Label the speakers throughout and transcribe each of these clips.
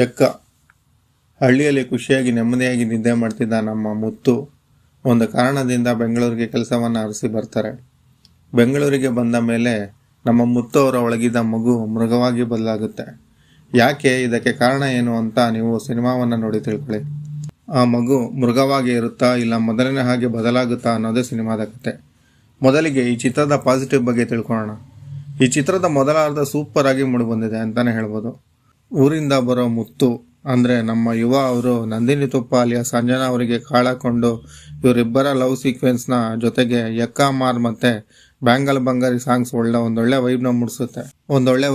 Speaker 1: ಎಕ್ಕ ಹಳ್ಳಿಯಲ್ಲಿ ಖುಷಿಯಾಗಿ ನೆಮ್ಮದಿಯಾಗಿ ನಿದ್ದೆ ಮಾಡ್ತಿದ್ದ ನಮ್ಮ ಮುತ್ತು ಒಂದು ಕಾರಣದಿಂದ ಬೆಂಗಳೂರಿಗೆ ಕೆಲಸವನ್ನು ಅರಸಿ ಬರ್ತಾರೆ. ಬೆಂಗಳೂರಿಗೆ ಬಂದ ಮೇಲೆ ನಮ್ಮ ಮುತ್ತು ಅವರ ಒಳಗಿದ್ದ ಮಗು ಮೃಗವಾಗಿ ಬದಲಾಗುತ್ತೆ. ಯಾಕೆ, ಇದಕ್ಕೆ ಕಾರಣ ಏನು ಅಂತ ನೀವು ಸಿನಿಮಾವನ್ನು ನೋಡಿ ತಿಳ್ಕೊಳ್ಳಿ. ಆ ಮಗು ಮೃಗವಾಗಿ ಇರುತ್ತಾ ಇಲ್ಲ ಮೊದಲಿನ ಹಾಗೆ ಬದಲಾಗುತ್ತಾ ಅನ್ನೋದೇ ಸಿನಿಮಾದ ಕತೆ. ಮೊದಲಿಗೆ ಈ ಚಿತ್ರದ ಪಾಸಿಟಿವ್ ಬಗ್ಗೆ ತಿಳ್ಕೊಳ್ಳೋಣ. ಈ ಚಿತ್ರದ ಮೊದಲ ಅರ್ಧ ಸೂಪರ್ ಆಗಿ ಮೂಡಿಬಂದಿದೆ ಅಂತಾನೆ ಹೇಳ್ಬೋದು. ಊರಿಂದ ಬರೋ ಮುತ್ತು ಅಂದರೆ ನಮ್ಮ ಯುವ ಅವರು ನಂದಿನಿ ತುಪ್ಪ ಅಲಿಯ ಸಂಜನಾ ಅವರಿಗೆ ಕಾಳಾಕೊಂಡು ಇವರಿಬ್ಬರ ಲವ್ ಸೀಕ್ವೆನ್ಸ್ನ ಜೊತೆಗೆ ಯಕ್ಕ ಮಾರ್ ಮತ್ತೆ ಬ್ಯಾಂಗಲ್ ಬಂಗಾರಿ ಸಾಂಗ್ಸ್ ಒಂದೊಳ್ಳೆ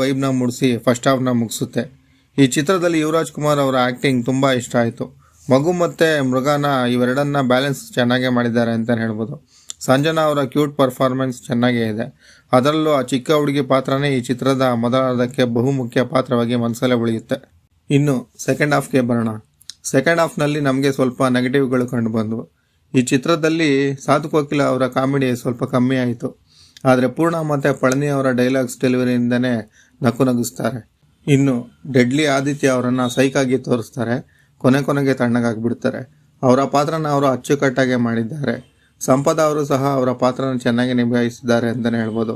Speaker 1: ವೈಬ್ನ ಮೂಡಿಸಿ ಫಸ್ಟ್ ಹಾಫ್ನ ಮುಗಿಸುತ್ತೆ. ಈ ಚಿತ್ರದಲ್ಲಿ ಯುವರಾಜ್ ಕುಮಾರ್ ಅವರ ಆ್ಯಕ್ಟಿಂಗ್ ತುಂಬ ಇಷ್ಟ ಆಯಿತು. ಮಗು ಮತ್ತು ಮೃಗನ ಇವೆರಡನ್ನ ಬ್ಯಾಲೆನ್ಸ್ ಚೆನ್ನಾಗೇ ಮಾಡಿದ್ದಾರೆ ಅಂತಲೇ ಹೇಳ್ಬೋದು. ಸಂಜನಾ ಅವರ ಕ್ಯೂಟ್ ಪರ್ಫಾರ್ಮೆನ್ಸ್ ಚೆನ್ನಾಗೇ ಇದೆ. ಅದರಲ್ಲೂ ಆ ಚಿಕ್ಕ ಹುಡುಗಿ ಪಾತ್ರನೇ ಈ ಚಿತ್ರದ ಮೊದಲ ಅರ್ಧಕ್ಕೆ ಬಹುಮುಖ್ಯ ಪಾತ್ರವಾಗಿ ಮನಸ್ಸಲ್ಲೇ ಉಳಿಯುತ್ತೆ. ಇನ್ನು ಸೆಕೆಂಡ್ ಹಾಫ್ಗೆ ಬರೋಣ. ಸೆಕೆಂಡ್ ಹಾಫ್ನಲ್ಲಿ ನಮಗೆ ಸ್ವಲ್ಪ ನೆಗೆಟಿವ್ಗಳು ಕಂಡು ಬಂದವು. ಈ ಚಿತ್ರದಲ್ಲಿ ಸಾಧು ಕೋಕಿಲ ಅವರ ಕಾಮಿಡಿ ಸ್ವಲ್ಪ ಕಮ್ಮಿ ಆಯಿತು. ಆದರೆ ಪೂರ್ಣ ಮತ್ತು ಪಳನಿ ಅವರ ಡೈಲಾಗ್ಸ್ ಡೆಲಿವರಿಯಿಂದನೇ ನಗಿಸ್ತಾರೆ. ಇನ್ನು ಡೆಡ್ಲಿ ಆದಿತ್ಯ ಅವರನ್ನು ಸೈಕಾಗಿ ತೋರಿಸ್ತಾರೆ. ಕೊನೆಗೆ ತಣ್ಣಗಾಗ್ಬಿಡ್ತಾರೆ. ಅವರ ಪಾತ್ರನ ಅವರು ಅಚ್ಚುಕಟ್ಟಾಗಿ ಮಾಡಿದ್ದಾರೆ. ಸಂಪದ ಅವರು ಸಹ ಅವರ ಪಾತ್ರನ ಚೆನ್ನಾಗಿ ನಿಭಾಯಿಸಿದ್ದಾರೆ ಅಂತಲೇ ಹೇಳ್ಬೋದು.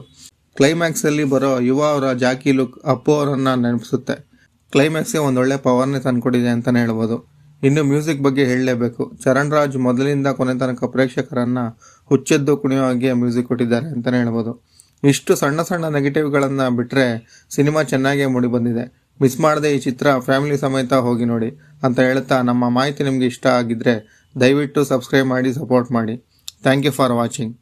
Speaker 1: ಕ್ಲೈಮ್ಯಾಕ್ಸಲ್ಲಿ ಬರೋ ಯುವ ಅವರ ಜಾಕಿ ಲುಕ್ ಅಪ್ಪು ಅವರನ್ನು ನೆನಪಿಸುತ್ತೆ. ಕ್ಲೈಮ್ಯಾಕ್ಸ್ಗೆ ಒಂದೊಳ್ಳೆ ಪವರ್ನೇ ತಂದುಕೊಟ್ಟಿದೆ ಅಂತಲೇ ಹೇಳ್ಬೋದು. ಇನ್ನು ಮ್ಯೂಸಿಕ್ ಬಗ್ಗೆ ಹೇಳಲೇಬೇಕು. ಚರಣ್ ರಾಜ್ ಮೊದಲಿಂದ ಕೊನೆ ತನಕ ಪ್ರೇಕ್ಷಕರನ್ನು ಹುಚ್ಚೆದ್ದು ಕುಣಿಯೋ ಹಾಗೆ ಮ್ಯೂಸಿಕ್ ಕೊಟ್ಟಿದ್ದಾರೆ ಅಂತಲೇ ಹೇಳ್ಬೋದು. ಇಷ್ಟು ಸಣ್ಣ ನೆಗೆಟಿವ್ಗಳನ್ನು ಬಿಟ್ಟರೆ ಸಿನಿಮಾ ಚೆನ್ನಾಗೇ ಮೂಡಿ ಬಂದಿದೆ. ಮಿಸ್ ಮಾಡದೆ ಈ ಚಿತ್ರ ಫ್ಯಾಮಿಲಿ ಸಮೇತ ಹೋಗಿ ನೋಡಿ ಅಂತ ಹೇಳ್ತಾ, ನಮ್ಮ ಮಾಹಿತಿ ನಿಮಗೆ ಇಷ್ಟ ಆಗಿದ್ದರೆ ದಯವಿಟ್ಟು ಸಬ್ಸ್ಕ್ರೈಬ್ ಮಾಡಿ ಸಪೋರ್ಟ್ ಮಾಡಿ. Thank you for watching.